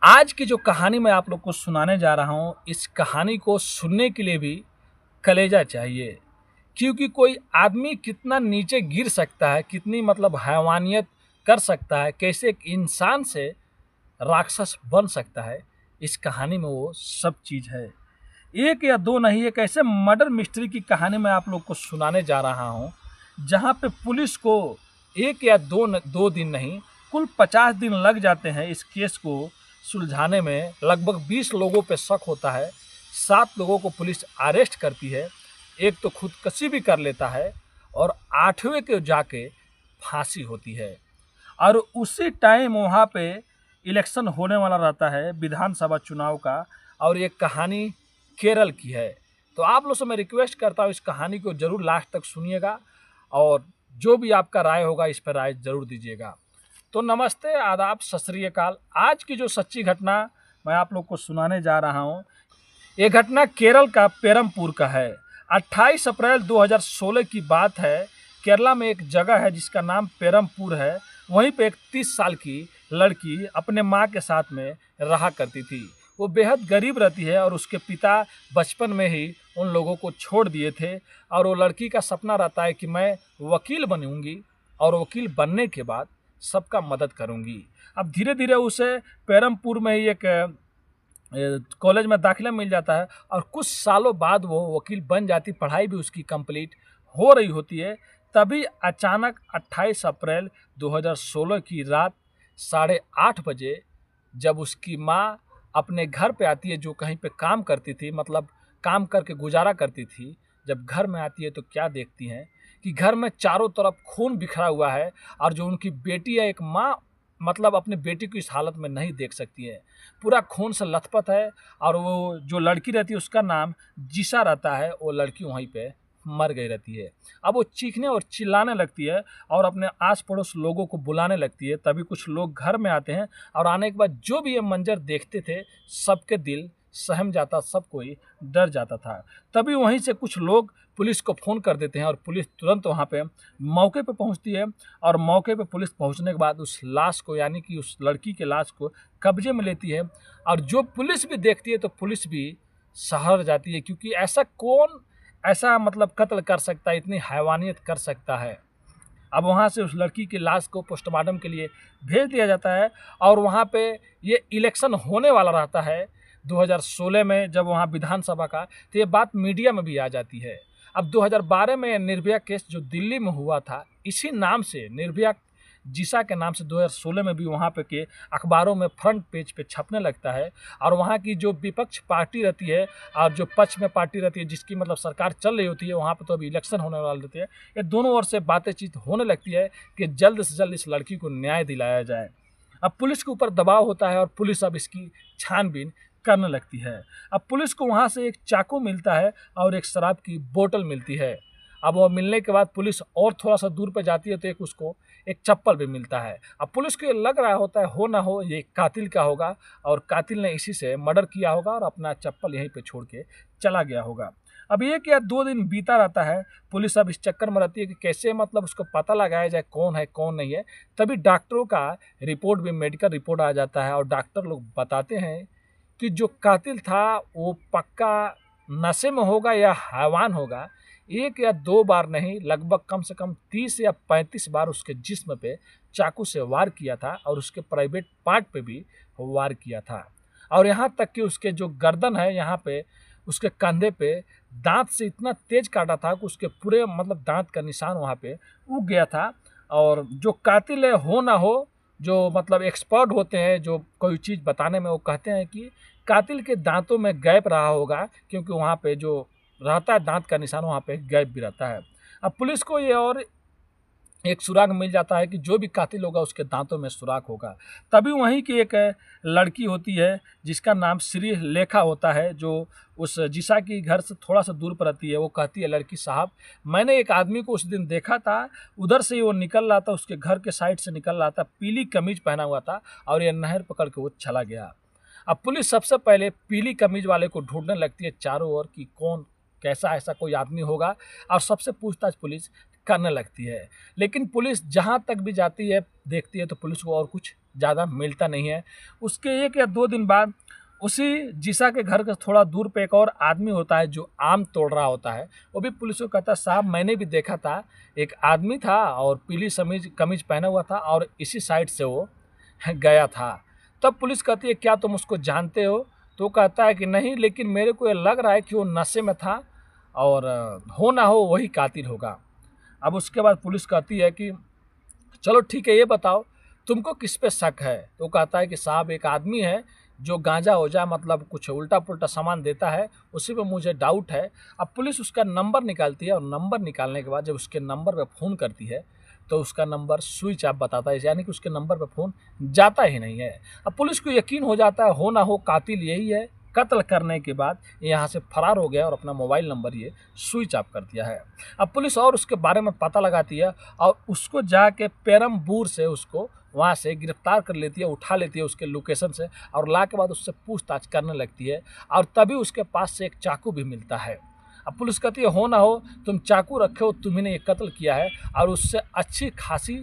आज की जो कहानी मैं आप लोग को सुनाने जा रहा हूँ, इस कहानी को सुनने के लिए भी कलेजा चाहिए। क्योंकि कोई आदमी कितना नीचे गिर सकता है, कितनी हैवानियत कर सकता है, कैसे एक इंसान से राक्षस बन सकता है, इस कहानी में वो सब चीज़ है। एक या दो नहीं, एक ऐसे मर्डर मिस्ट्री की कहानी मैं आप लोग को सुनाने जा रहा हूँ, जहाँ पे पुलिस को एक या दो दिन नहीं, कुल 50 दिन लग जाते हैं इस केस को सुलझाने में। लगभग 20 लोगों पे शक होता है, 7 लोगों को पुलिस अरेस्ट करती है, एक तो खुदकुशी भी कर लेता है और 8वें के जाके फांसी होती है। और उसी टाइम वहाँ पे इलेक्शन होने वाला रहता है, विधानसभा चुनाव का। और ये कहानी केरल की है। तो आप लोग से मैं रिक्वेस्ट करता हूँ, इस कहानी को जरूर लास्ट तक सुनिएगा और जो भी आपका राय होगा इस पर राय जरूर दीजिएगा। तो नमस्ते, आदाब, सत श्री अकाल। आज की जो सच्ची घटना मैं आप लोग को सुनाने जा रहा हूँ, ये घटना केरल का पेरमपुर का है। 28 अप्रैल 2016 की बात है। केरला में एक जगह है जिसका नाम पेरमपुर है। वहीं पे एक 30 साल की लड़की अपने माँ के साथ में रहा करती थी। वो बेहद गरीब रहती है और उसके पिता बचपन में ही उन लोगों को छोड़ दिए थे। और वो लड़की का सपना रहता है कि मैं वकील बनूंगी और वकील बनने के बाद सबका मदद करूंगी। अब धीरे धीरे उसे पेरमपुर में ही एक कॉलेज में दाखिला मिल जाता है और कुछ सालों बाद वो वकील बन जाती, पढ़ाई भी उसकी कंप्लीट हो रही होती है। तभी अचानक 28 अप्रैल 2016 की रात 8:30 बजे जब उसकी माँ अपने घर पे आती है, जो कहीं पे काम करती थी, काम करके गुजारा करती थी, जब घर में आती है तो क्या देखती हैं कि घर में चारों तरफ खून बिखरा हुआ है। और जो उनकी बेटी है, एक माँ अपने बेटी को इस हालत में नहीं देख सकती है, पूरा खून से लथपथ है। और वो जो लड़की रहती है उसका नाम जिसा रहता है, वो लड़की वहीं पे मर गई रहती है। अब वो चीखने और चिल्लाने लगती है और अपने आस पड़ोस लोगों को बुलाने लगती है। तभी कुछ लोग घर में आते हैं और आने के बाद जो भी ये मंजर देखते थे, सबके दिल सहम जाता, सब कोई डर जाता था। तभी वहीं से कुछ लोग पुलिस को फ़ोन कर देते हैं और पुलिस तुरंत वहाँ पे मौके पे पहुँचती है। और मौके पे पुलिस पहुँचने के बाद उस लाश को, यानी कि उस लड़की के लाश को कब्जे में लेती है। और जो पुलिस भी देखती है तो पुलिस भी सहर जाती है, क्योंकि ऐसा कौन ऐसा कत्ल कर सकता है, इतनी हैवानियत कर सकता है। अब वहाँ से उस लड़की की लाश को पोस्टमार्टम के लिए भेज दिया जाता है। और वहाँ पे ये इलेक्शन होने वाला रहता है 2016 में, जब वहाँ विधानसभा का, तो ये बात मीडिया में भी आ जाती है। अब 2012 में निर्भया केस जो दिल्ली में हुआ था, इसी नाम से, निर्भया जिसा के नाम से 2016 में भी वहाँ पे के अखबारों में फ्रंट पेज पे छपने लगता है। और वहाँ की जो विपक्ष पार्टी रहती है और जो पक्ष में पार्टी रहती है, जिसकी सरकार चल रही होती है, वहाँ पे तो अभी इलेक्शन होने वाले रहते हैं, ये दोनों ओर से बातचीत होने लगती है कि जल्द से जल्द इस लड़की को न्याय दिलाया जाए। अब पुलिस के ऊपर दबाव होता है और पुलिस अब इसकी छानबीन करने लगती है। अब पुलिस को वहाँ से एक चाकू मिलता है और एक शराब की बोतल मिलती है। अब वो मिलने के बाद पुलिस और थोड़ा सा दूर पर जाती है तो उसको एक चप्पल भी मिलता है। अब पुलिस को ये लग रहा होता है, हो ना हो ये कातिल का होगा और कातिल ने इसी से मर्डर किया होगा और अपना चप्पल यहीं पे छोड़ के चला गया होगा। अब 1 या 2 दिन बीता रहता है। पुलिस अब इस चक्कर में रहती है कि कैसे उसको पता लगाया जाए कौन है कौन नहीं है। तभी डॉक्टरों का रिपोर्ट भी, मेडिकल रिपोर्ट आ जाता है और डॉक्टर लोग बताते हैं कि जो कातिल था वो पक्का नशे में होगा या हैवान होगा। 1 या 2 बार नहीं, लगभग कम से कम 30 या 35 बार उसके जिस्म पे चाकू से वार किया था और उसके प्राइवेट पार्ट पे भी वार किया था। और यहाँ तक कि उसके जो गर्दन है, यहाँ पे उसके कंधे पे दांत से इतना तेज काटा था कि उसके पूरे दांत का निशान वहाँ पे उग गया था। और जो कातिल है, हो ना हो, जो एक्सपर्ट होते हैं जो कोई चीज़ बताने में, वो कहते हैं कि कातिल के दांतों में गैप रहा होगा, क्योंकि वहाँ पे जो रहता है दांत का निशान, वहाँ पे गैप भी रहता है। अब पुलिस को ये और एक सुराग मिल जाता है कि जो भी कातिल होगा उसके दांतों में सुराग होगा। तभी वहीं की एक लड़की होती है जिसका नाम श्री लेखा होता है, जो उस जिसा की घर से थोड़ा सा दूर पर रहती है। वो कहती है, लड़की साहब, मैंने एक आदमी को उस दिन देखा था, उधर से ही वो निकल रहा था, उसके घर के साइड से निकल रहा था, पीली कमीज पहना हुआ था और ये नहर पकड़ के वो चला गया। अब पुलिस सबसे पहले पीली कमीज वाले को ढूंढने लगती है चारों ओर कि कौन, कैसा ऐसा कोई आदमी होगा, और सबसे पूछताछ पुलिस करने लगती है। लेकिन पुलिस जहाँ तक भी जाती है, देखती है, तो पुलिस को और कुछ ज़्यादा मिलता नहीं है। उसके 1 या 2 दिन बाद उसी जिसा के घर के थोड़ा दूर पे एक और आदमी होता है जो आम तोड़ रहा होता है। वो भी पुलिस को कहता है, साहब मैंने भी देखा था, एक आदमी था और पीली कमीज पहना हुआ था और इसी साइड से वो गया था। तब पुलिस कहती है, क्या तुम उसको जानते हो? तो कहता है कि नहीं, लेकिन मेरे को ये लग रहा है कि वो नशे में था और हो ना हो वही कातिल होगा। अब उसके बाद पुलिस कहती है कि चलो ठीक है, ये बताओ तुमको किस पे शक है? तो कहता है कि साहब एक आदमी है जो गांजा ओजा मतलब कुछ उल्टा पुल्टा सामान देता है, उसी पे मुझे डाउट है। अब पुलिस उसका नंबर निकालती है और नंबर निकालने के बाद जब उसके नंबर पे फ़ोन करती है तो उसका नंबर स्विच ऑफ बताता है, यानी कि उसके नंबर पे फ़ोन जाता ही नहीं है। अब पुलिस को यकीन हो जाता है, हो ना हो कातिल यही है। कत्ल करने के बाद यहाँ से फरार हो गया और अपना मोबाइल नंबर ये स्विच ऑफ कर दिया है। अब पुलिस और उसके बारे में पता लगाती है और उसको जाके पेरम्बूर से उसको वहाँ से गिरफ्तार कर लेती है, उठा लेती है उसके लोकेशन से और ला के बाद उससे पूछताछ करने लगती है और तभी उसके पास से एक चाकू भी मिलता है। अब पुलिस कहती है, हो ना हो तुम चाकू रखे हो, तुम्ही ने ये कत्ल किया है। और उससे अच्छी खासी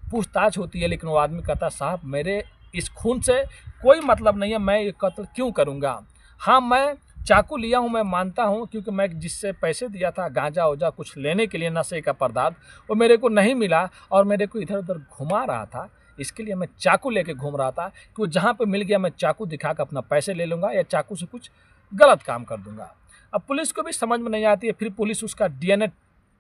पूछताछ होती है, लेकिन वो आदमी कहता है, साहब मेरे इस खून से कोई मतलब नहीं है, मैं ये कत्ल क्यों करूँगा? हाँ, मैं चाकू लिया हूँ, मैं मानता हूँ, क्योंकि मैं जिससे पैसे दिया था गांजा ओजा कुछ लेने के लिए नशे का पदार्थ, वो मेरे को नहीं मिला और मेरे को इधर उधर घुमा रहा था, इसके लिए मैं चाकू लेके घूम रहा था कि वो जहाँ पे मिल गया मैं चाकू दिखा कर अपना पैसे ले लूँगा या चाकू से कुछ गलत काम कर दूँगा। अब पुलिस को भी समझ में नहीं आती है, फिर पुलिस उसका डीएनए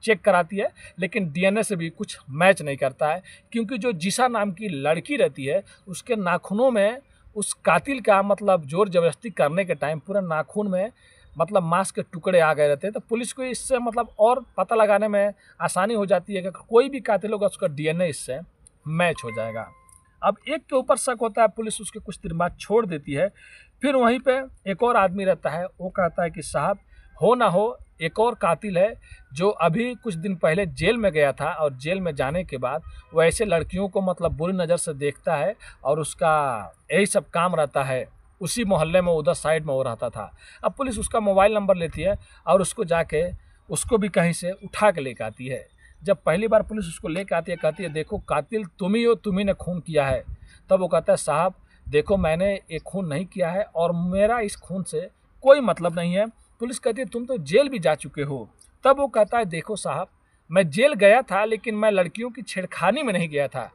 चेक कराती है, लेकिन डीएनए से भी कुछ मैच नहीं करता है, क्योंकि जो जिसा नाम की लड़की रहती है उसके नाखूनों में उस कातिल का मतलब जोर जबरदस्ती करने के टाइम पूरा नाखून में मतलब मांस के टुकड़े आ गए रहते हैं। तो पुलिस को इससे मतलब और पता लगाने में आसानी हो जाती है कि कोई भी कातिल होगा उसका डीएनए इससे मैच हो जाएगा। अब एक के ऊपर शक होता है, पुलिस उसके कुछ दिन बाद छोड़ देती है। फिर वहीं पे एक और आदमी रहता है, वो कहता है कि साहब हो ना हो एक और कातिल है जो अभी कुछ दिन पहले जेल में गया था और जेल में जाने के बाद वो ऐसे लड़कियों को मतलब बुरी नज़र से देखता है और उसका यही सब काम रहता है। उसी मोहल्ले में उधर साइड में वो रहता था। अब पुलिस उसका मोबाइल नंबर लेती है और उसको जाके उसको भी कहीं से उठा के लेकर आती है। जब पहली बार पुलिस उसको लेकर आती है, कहती है देखो कातिल तुम ही हो, तुम्ही ने खून किया है। तब वो कहता है, साहब देखो मैंने ये खून नहीं किया है और मेरा इस खून से कोई मतलब नहीं है। पुलिस कहती है तुम तो जेल भी जा चुके हो। तब वो कहता है, देखो साहब मैं जेल गया था लेकिन मैं लड़कियों की छेड़खानी में नहीं गया था।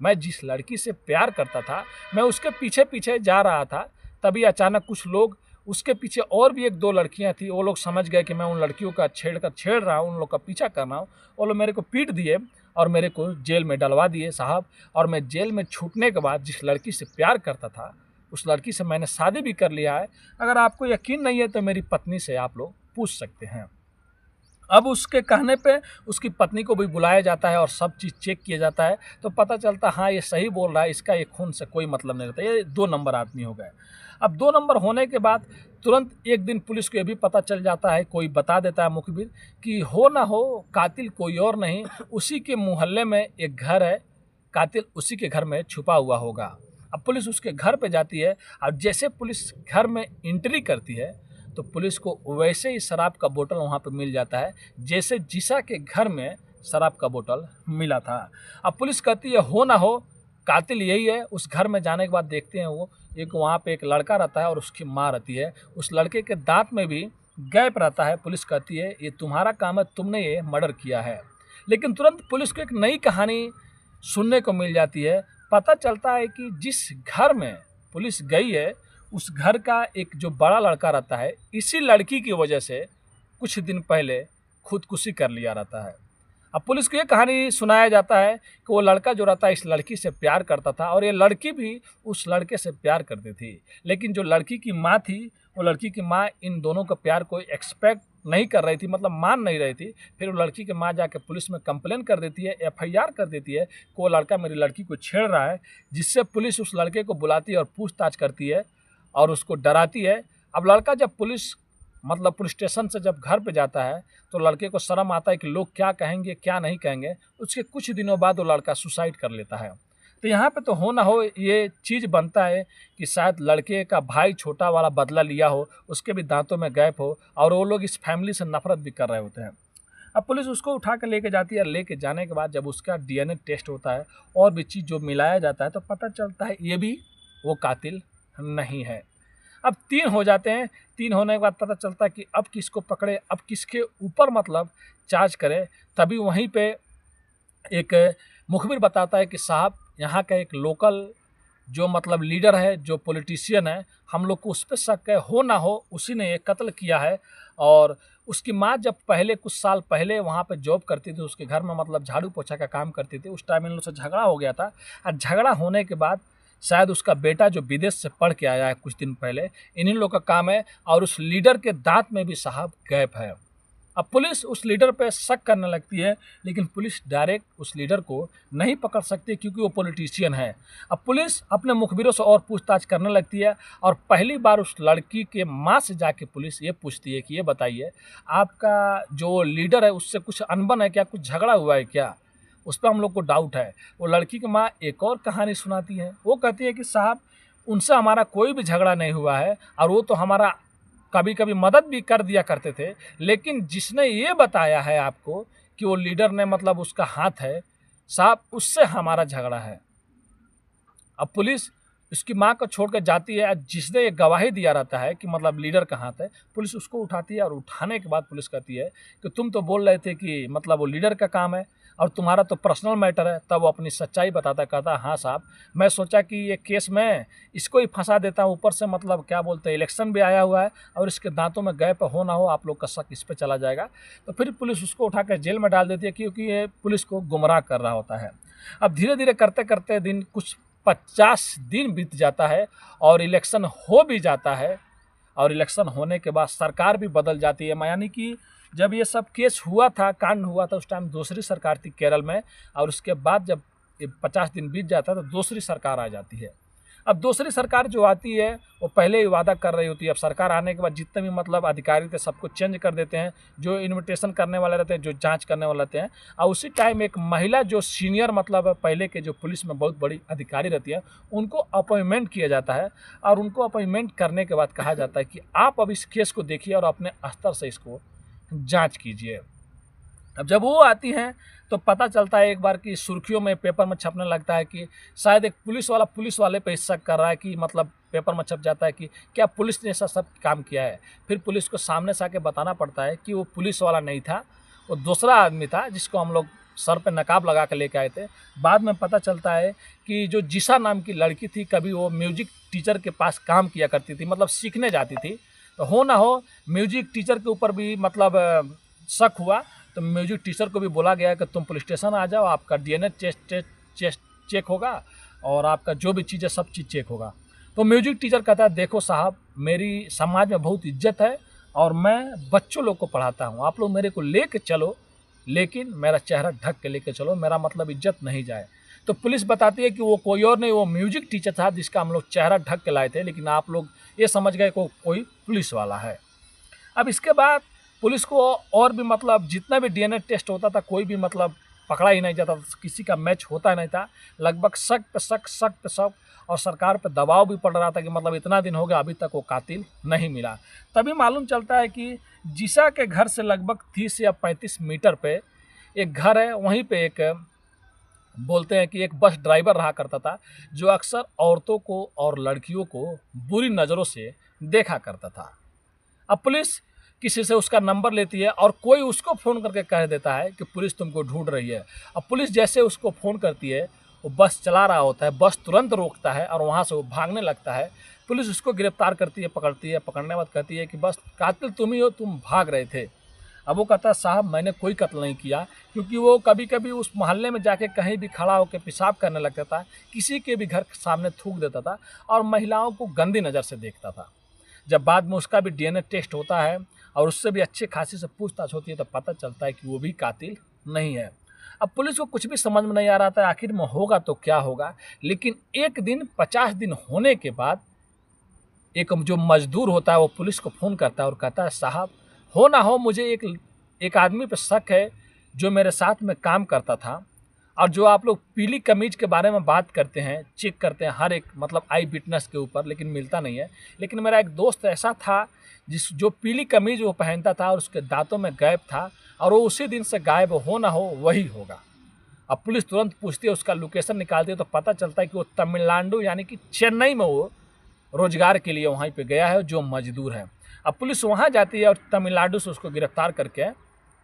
मैं जिस लड़की से प्यार करता था मैं उसके पीछे पीछे जा रहा था, तभी अचानक कुछ लोग, उसके पीछे और भी 1-2 लड़कियां थी, वो लोग समझ गए कि मैं उन लड़कियों का छेड़ रहा हूँ, उन लोग का पीछा कर रहा हूँ। वो लोग मेरे को पीट दिए और मेरे को जेल में डलवा दिए साहब। और मैं जेल में छूटने के बाद जिस लड़की से प्यार करता था उस लड़की से मैंने शादी भी कर लिया है। अगर आपको यकीन नहीं है तो मेरी पत्नी से आप लोग पूछ सकते हैं। अब उसके कहने पे उसकी पत्नी को भी बुलाया जाता है और सब चीज़ चेक किया जाता है, तो पता चलता हाँ ये सही बोल रहा है, इसका ये खून से कोई मतलब नहीं रहता, ये 2 नंबर आदमी हो गए। अब 2 नंबर होने के बाद तुरंत एक दिन पुलिस को ये भी पता चल जाता है, कोई बता देता है मुखबिर कि हो ना हो कातिल कोई और नहीं, उसी के मोहल्ले में एक घर है, कातिल उसी के घर में छुपा हुआ होगा। अब पुलिस उसके घर पे जाती है और जैसे पुलिस घर में एंट्री करती है तो पुलिस को वैसे ही शराब का बोतल वहाँ पे मिल जाता है जैसे जिसा के घर में शराब का बोतल मिला था। अब पुलिस कहती है हो ना हो कातिल यही है। उस घर में जाने के बाद देखते हैं वो एक वहाँ पे एक लड़का रहता है और उसकी माँ रहती है। उस लड़के के दांत में भी गैप रहता है। पुलिस कहती है ये तुम्हारा काम है, तुमने ये मर्डर किया है। लेकिन तुरंत पुलिस को एक नई कहानी सुनने को मिल जाती है। पता चलता है कि जिस घर में पुलिस गई है उस घर का एक जो बड़ा लड़का रहता है, इसी लड़की की वजह से कुछ दिन पहले खुदकुशी कर लिया रहता है। अब पुलिस को ये कहानी सुनाया जाता है कि वो लड़का जो रहता है इस लड़की से प्यार करता था और ये लड़की भी उस लड़के से प्यार करती थी। लेकिन जो लड़की की माँ थी, वो लड़की की माँ इन दोनों का प्यार को एक्सपेक्ट नहीं कर रही थी, मतलब मान नहीं रही थी। फिर वो लड़की की माँ जाके पुलिस में कंप्लेन कर देती है, एफआईआर कर देती है कि वो लड़का मेरी लड़की को छेड़ रहा है, जिससे पुलिस उस लड़के को बुलाती है और पूछताछ करती है और उसको डराती है। अब लड़का जब पुलिस स्टेशन से जब घर पे जाता है तो लड़के को शर्म आता है कि लोग क्या कहेंगे क्या नहीं कहेंगे। उसके कुछ दिनों बाद वो लड़का सुसाइड कर लेता है। तो यहाँ पे तो हो ना हो ये चीज़ बनता है कि शायद लड़के का भाई छोटा वाला बदला लिया हो, उसके भी दांतों में गैप हो और वो लोग इस फैमिली से नफरत भी कर रहे होते हैं। अब पुलिस उसको उठा कर लेके जाती है। लेके जाने के बाद जब उसका डीएनए टेस्ट होता है और भी चीज़ जो मिलाया जाता है तो पता चलता है ये भी वो कातिल नहीं है। अब 3 हो जाते हैं। 3 होने के बाद पता चलता है कि अब किसको पकड़े, अब किसके ऊपर मतलब चार्ज करें। तभी वहीं पे एक मुखबिर बताता है कि साहब यहाँ का एक लोकल जो मतलब लीडर है, जो पॉलिटिशियन है, हम लोग को उस पर शक है, हो ना हो उसी ने ये कत्ल किया है। और उसकी माँ जब पहले कुछ साल पहले वहाँ पे जॉब करती थी, उसके घर में मतलब झाड़ू पोछा का काम करती थी। उस टाइम इन लोग से झगड़ा हो गया था और झगड़ा होने के बाद शायद उसका बेटा जो विदेश से पढ़ के आया है कुछ दिन पहले, इन्हीं लोग का काम है। और उस लीडर के दांत में भी साहब गैप है। अब पुलिस उस लीडर पे शक करने लगती है, लेकिन पुलिस डायरेक्ट उस लीडर को नहीं पकड़ सकती क्योंकि वो पॉलिटिशियन है। अब पुलिस अपने मुखबिरों से और पूछताछ करने लगती है और पहली बार उस लड़की के माँ से जाके पुलिस ये पूछती है कि ये बताइए, आपका जो लीडर है उससे कुछ अनबन है क्या, कुछ झगड़ा हुआ है क्या? उस पर हम लोग को डाउट है। वो लड़की की माँ एक और कहानी सुनाती है। वो कहती है कि साहब उनसे हमारा कोई भी झगड़ा नहीं हुआ है और वो तो हमारा कभी कभी मदद भी कर दिया करते थे, लेकिन जिसने ये बताया है आपको कि वो लीडर ने मतलब उसका हाथ है, साहब उससे हमारा झगड़ा है। अब पुलिस उसकी माँ को छोड़ कर जाती है। जिसने ये गवाही दिया रहता है कि मतलब लीडर का हाथ है, पुलिस उसको उठाती है और उठाने के बाद पुलिस कहती है कि तुम तो बोल रहे थे कि मतलब वो लीडर का काम है और तुम्हारा तो पर्सनल मैटर है। तब वो अपनी सच्चाई बताता, कहता हाँ साहब, मैं सोचा कि ये केस में इसको ही फंसा देता हूँ, ऊपर से मतलब क्या बोलते हैं इलेक्शन भी आया हुआ है और इसके दांतों में गैप हो ना हो आप लोग का शक इस पर चला जाएगा। तो फिर पुलिस उसको उठा कर जेल में डाल देती है क्योंकि ये पुलिस को गुमराह कर रहा होता है। अब धीरे धीरे करते करते दिन कुछ 50 दिन बीत जाता है और इलेक्शन हो भी जाता है। और इलेक्शन होने के बाद सरकार भी बदल जाती है। यानी कि जब ये सब केस हुआ था, कांड हुआ था, उस टाइम दूसरी सरकार थी केरल में। और उसके बाद जब 50 दिन बीत जाता है तो दूसरी सरकार आ जाती है। अब दूसरी सरकार जो आती है वो पहले ही वादा कर रही होती है। अब सरकार आने के बाद जितने भी मतलब अधिकारी थे सबको चेंज कर देते हैं, जो इन्विटेशन करने वाले रहते हैं, जो जांच करने वाले रहते हैं। और उसी टाइम एक महिला जो सीनियर मतलब पहले के जो पुलिस में बहुत बड़ी अधिकारी रहती है, उनको अपॉइंटमेंट किया जाता है। और उनको अपॉइंटमेंट करने के बाद कहा जाता है कि आप अब इस केस को देखिए और अपने स्तर से इसको जाँच कीजिए। अब जब वो आती हैं तो पता चलता है एक बार कि सुर्खियों में पेपर में छपने लगता है कि शायद एक पुलिस वाले पे शक कर रहा है कि मतलब पेपर में छप जाता है कि क्या पुलिस ने ऐसा सब काम किया है। फिर पुलिस को सामने से आके बताना पड़ता है कि वो पुलिस वाला नहीं था, वो दूसरा आदमी था जिसको हम लोग सर पे नकाब लगा के लेके आए थे। बाद में पता चलता है कि जो जिशा नाम की लड़की थी, कभी वो म्यूजिक टीचर के पास काम किया करती थी, मतलब सीखने जाती थी। तो हो ना हो म्यूजिक टीचर के ऊपर भी मतलब शक हुआ। तो म्यूजिक टीचर को भी बोला गया कि तुम पुलिस स्टेशन आ जाओ, आपका डीएनए टेस्ट चेक होगा और आपका जो भी चीज़ है सब चीज़ चेक होगा। तो म्यूजिक टीचर कहता है देखो साहब, मेरी समाज में बहुत इज्जत है और मैं बच्चों लोग को पढ़ाता हूँ, आप लोग मेरे को लेके चलो, लेकिन मेरा चेहरा ढक के लेके चलो, मेरा मतलब इज्जत नहीं जाए। तो पुलिस बताती है कि वो कोई और नहीं, वो म्यूजिक टीचर था जिसका हम लोग चेहरा ढक के लाए थे, लेकिन आप लोग ये समझ गए को कोई पुलिस वाला है। अब इसके बाद पुलिस को और भी मतलब जितना भी डीएनए टेस्ट होता था कोई भी मतलब पकड़ा ही नहीं जाता था, किसी का मैच होता नहीं था। लगभग शक पे शक और सरकार पे दबाव भी पड़ रहा था कि मतलब इतना दिन हो गया अभी तक वो कातिल नहीं मिला। तभी मालूम चलता है कि जिशा के घर से लगभग 30 या 35 मीटर पे एक घर है, वहीं पे एक बोलते हैं कि एक बस ड्राइवर रहा करता था जो अक्सर औरतों को और लड़कियों को बुरी नज़रों से देखा करता था। अब पुलिस किसी से उसका नंबर लेती है और कोई उसको फ़ोन करके कह देता है कि पुलिस तुमको ढूंढ रही है। अब पुलिस जैसे उसको फ़ोन करती है, वो बस चला रहा होता है, बस तुरंत रोकता है और वहाँ से वो भागने लगता है। पुलिस उसको गिरफ्तार करती है, पकड़ती है। पकड़ने के बाद कहती है कि बस कातिल तुम ही हो, तुम भाग रहे थे। अब वो कहता है साहब मैंने कोई कत्ल नहीं किया, क्योंकि वो कभी कभी उस मोहल्ले में जाके कहीं भी खड़ा होकर पेशाब करने लगता था, किसी के भी घर के सामने थूक देता था और महिलाओं को गंदी नज़र से देखता था। जब बाद में उसका भी डीएनए टेस्ट होता है और उससे भी अच्छे खासी से पूछताछ होती है तो पता चलता है कि वो भी कातिल नहीं है। अब पुलिस को कुछ भी समझ में नहीं आ रहा था आखिर में होगा तो क्या होगा। लेकिन एक दिन 50 दिन होने के बाद एक जो मजदूर होता है वो पुलिस को फ़ोन करता है और कहता है साहब हो ना हो मुझे एक आदमी पर शक है जो मेरे साथ में काम करता था और जो आप लोग पीली कमीज के बारे में बात करते हैं, चेक करते हैं हर एक मतलब आई विटनेस के ऊपर, लेकिन मिलता नहीं है। लेकिन मेरा एक दोस्त ऐसा था जो पीली कमीज वो पहनता था और उसके दांतों में गैप था, और वो उसी दिन से गायब हो ना हो वही होगा। अब पुलिस तुरंत पूछती है, उसका लोकेशन निकालती है, तो पता चलता है कि वो तमिलनाडु यानी कि चेन्नई में वो रोजगार के लिए वहीं पे गया है, जो मजदूर है। अब पुलिस वहाँ जाती है और तमिलनाडु से उसको गिरफ्तार करके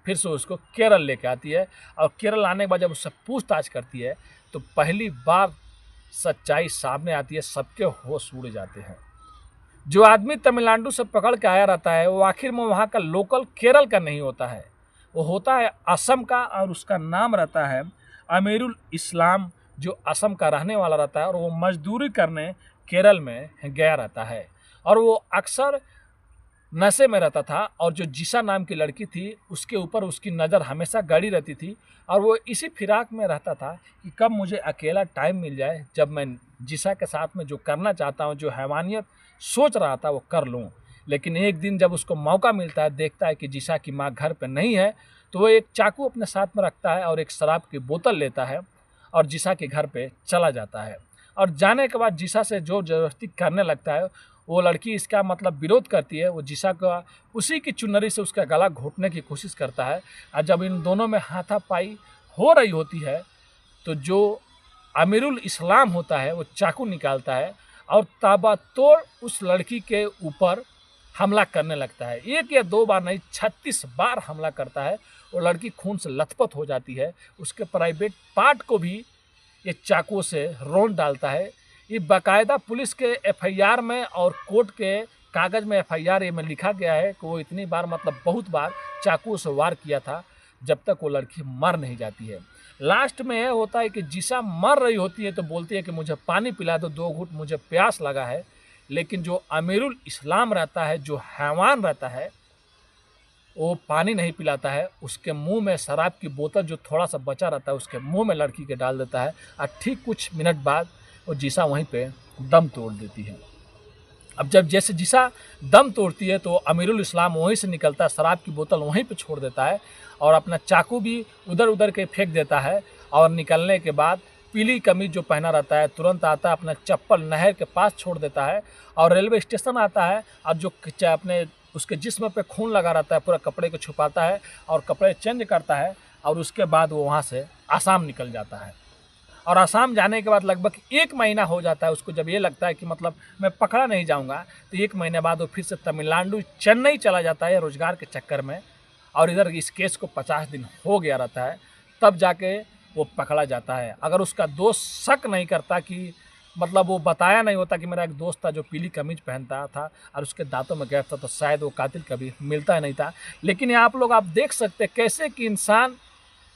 फिर से उसको केरल लेके आती है, और केरल आने के बाद जब उससे पूछताछ करती है तो पहली बार सच्चाई सामने आती है, सबके होश उड़ जाते हैं। जो आदमी तमिलनाडु से पकड़ के आया रहता है वो आखिर में वहाँ का लोकल केरल का नहीं होता है, वो होता है असम का, और उसका नाम रहता है अमीरुल इस्लाम, जो असम का रहने वाला रहता है, और वो मजदूरी करने केरल में गया रहता है। और वो अक्सर नशे में रहता था, और जो जिसा नाम की लड़की थी उसके ऊपर उसकी नज़र हमेशा गड़ी रहती थी, और वो इसी फिराक में रहता था कि कब मुझे अकेला टाइम मिल जाए, जब मैं जिसा के साथ में जो करना चाहता हूँ, जो हैवानियत सोच रहा था वो कर लूँ। लेकिन एक दिन जब उसको मौका मिलता है, देखता है कि जिसा की माँ घर पर नहीं है, तो वो एक चाकू अपने साथ में रखता है और एक शराब की बोतल लेता है और जिसा के घर पे चला जाता है। और जाने के बाद जिसा से जो ज़बरदस्ती करने लगता है, वो लड़की इसका मतलब विरोध करती है, वो जिसा का उसी की चुनरी से उसका गला घोटने की कोशिश करता है। और जब इन दोनों में हाथापाई हो रही होती है तो जो अमीरुल इस्लाम होता है वो चाकू निकालता है और ताबड़तोड़ उस लड़की के ऊपर हमला करने लगता है। एक या दो बार नहीं, 36 बार हमला करता है। वो लड़की खून से लथपथ हो जाती है, उसके प्राइवेट पार्ट को भी ये चाकू से रौंद डालता है। ये बाकायदा पुलिस के एफआईआर में और कोर्ट के कागज़ में एफआईआर में लिखा गया है कि वो इतनी बार मतलब बहुत बार चाकू से वार किया था, जब तक वो लड़की मर नहीं जाती है। लास्ट में यह होता है कि जिसा मर रही होती है तो बोलती है कि मुझे पानी पिला दो, 2 घूंट मुझे प्यास लगा है। लेकिन जो अमीरुल इस्लाम रहता है, जो हैवान रहता है, वो पानी नहीं पिलाता है, उसके मुंह में शराब की बोतल जो थोड़ा सा बचा रहता है उसके मुंह में लड़की के डाल देता है, और ठीक कुछ मिनट बाद वो जिसा वहीं पे दम तोड़ देती है। अब जब जैसे जिसा दम तोड़ती है तो अमीरुल इस्लाम वहीं से निकलता है, शराब की बोतल वहीं पे छोड़ देता है और अपना चाकू भी उधर उधर के फेंक देता है। और निकलने के बाद पीली कमीज जो पहना रहता है तुरंत आता है, अपना चप्पल नहर के पास छोड़ देता है और रेलवे स्टेशन आता है, और जो अपने उसके जिस्म पे खून लगा रहता है पूरा कपड़े को छुपाता है और कपड़े चेंज करता है, और उसके बाद वो वहाँ से आसाम निकल जाता है। और आसाम जाने के बाद लगभग 1 महीना हो जाता है उसको। जब ये लगता है कि मतलब मैं पकड़ा नहीं जाऊंगा, तो 1 महीने बाद वो फिर से तमिलनाडु चेन्नई चला जाता है रोजगार के चक्कर में, और इधर इस केस को 50 दिन हो गया रहता है, तब जाके वो पकड़ा जाता है। अगर उसका दोस्त शक नहीं करता कि मतलब वो बताया नहीं होता कि मेरा एक दोस्त था जो पीली कमीज पहनता था और उसके दांतों में गैप था, तो शायद वो कातिल कभी मिलता नहीं था। लेकिन यहाँ आप लोग आप देख सकते हैं कैसे कि इंसान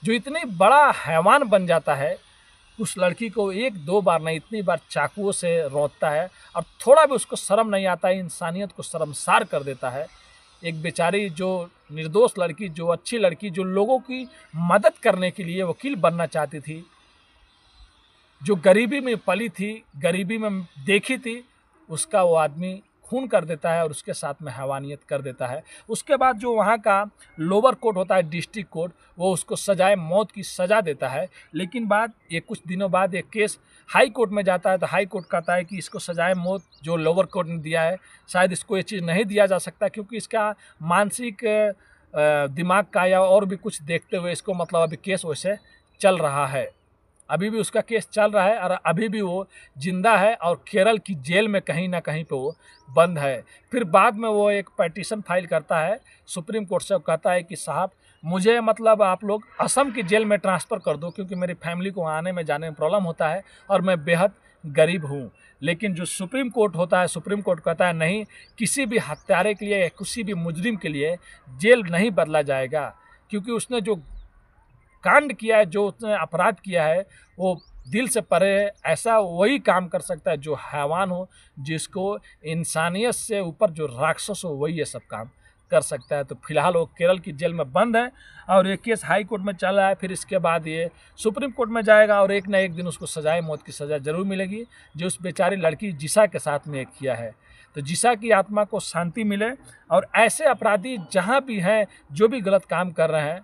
जो इतनी बड़ा हैवान बन जाता है, उस लड़की को 1-2 बार नहीं इतनी बार चाकुओं से रौंदता है, और थोड़ा भी उसको शर्म नहीं आता है, इंसानियत को शर्मसार कर देता है। एक बेचारी जो निर्दोष लड़की, जो अच्छी लड़की, जो लोगों की मदद करने के लिए वकील बनना चाहती थी, जो गरीबी में पली थी, गरीबी में देखी थी, उसका वो आदमी खून कर देता है और उसके साथ में हैवानियत कर देता है। उसके बाद जो वहाँ का लोअर कोर्ट होता है, डिस्ट्रिक्ट कोर्ट, वो उसको सजाए मौत की सज़ा देता है। लेकिन बाद ये कुछ दिनों बाद एक केस हाई कोर्ट में जाता है, तो हाई कोर्ट कहता है कि इसको सजाए मौत जो लोअर कोर्ट ने दिया है, शायद इसको ये चीज़ नहीं दिया जा सकता, क्योंकि इसका मानसिक दिमाग का या और भी कुछ देखते हुए इसको मतलब अभी केस वैसे चल रहा है, अभी भी उसका केस चल रहा है और अभी भी वो जिंदा है और केरल की जेल में कहीं ना कहीं पे वो बंद है। फिर बाद में वो एक पिटीशन फाइल करता है सुप्रीम कोर्ट से, कहता है कि साहब मुझे मतलब आप लोग असम की जेल में ट्रांसफ़र कर दो, क्योंकि मेरी फैमिली को आने में जाने में प्रॉब्लम होता है और मैं बेहद गरीब हूँ। लेकिन जो सुप्रीम कोर्ट होता है, सुप्रीम कोर्ट कहता है नहीं, किसी भी हत्यारे के लिए, किसी भी मुजरिम के लिए जेल नहीं बदला जाएगा, क्योंकि उसने जो कांड किया है, जो उसने अपराध किया है, वो दिल से परे है। ऐसा वही काम कर सकता है जो हैवान हो, जिसको इंसानियत से ऊपर जो राक्षस हो वही ये सब काम कर सकता है। तो फिलहाल वो केरल की जेल में बंद है और ये केस हाई कोर्ट में चल रहा है। फिर इसके बाद ये सुप्रीम कोर्ट में जाएगा और एक ना एक दिन उसको सजाए मौत की सज़ा ज़रूर मिलेगी, जो उस बेचारी लड़की जिसा के साथ में किया है। तो जिसा की आत्मा को शांति मिले, और ऐसे अपराधी जहाँ भी हैं, जो भी गलत काम कर रहे हैं,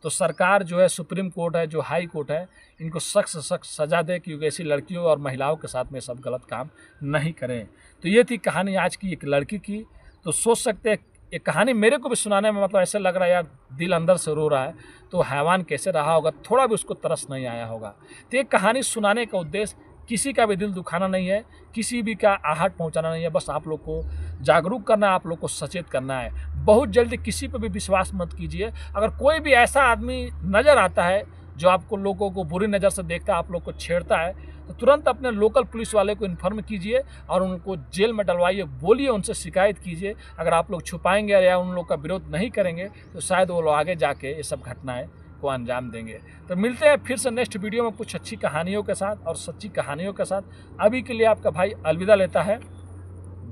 तो सरकार जो है, सुप्रीम कोर्ट है, जो हाई कोर्ट है, इनको सख्त से सख्त सज़ा दे, क्योंकि ऐसी लड़कियों और महिलाओं के साथ में सब गलत काम नहीं करें। तो ये थी कहानी आज की एक लड़की की। तो सोच सकते हैं, ये कहानी मेरे को भी सुनाने में मतलब ऐसे लग रहा है यार, दिल अंदर से रो रहा है। तो हैवान कैसे रहा होगा, थोड़ा भी उसको तरस नहीं आया होगा। तो ये कहानी सुनाने का उद्देश्य किसी का भी दिल दुखाना नहीं है, किसी भी का आहट पहुंचाना नहीं है, बस आप लोग को जागरूक करना है, आप लोग को सचेत करना है। बहुत जल्दी किसी पर भी विश्वास मत कीजिए। अगर कोई भी ऐसा आदमी नज़र आता है जो आपको लोगों को बुरी नज़र से देखता है, आप लोग को छेड़ता है, तो तुरंत अपने लोकल पुलिस वाले को इन्फॉर्म कीजिए और उनको जेल में डलवाइए, बोलिए, उनसे शिकायत कीजिए। अगर आप लोग छुपाएंगे या उन लोग का विरोध नहीं करेंगे तो शायद वो लोग आगे जाके ये सब घटनाएं को अंजाम देंगे। तो मिलते हैं फिर से नेक्स्ट वीडियो में कुछ अच्छी कहानियों के साथ और सच्ची कहानियों के साथ। अभी के लिए आपका भाई अलविदा लेता है।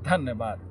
धन्यवाद।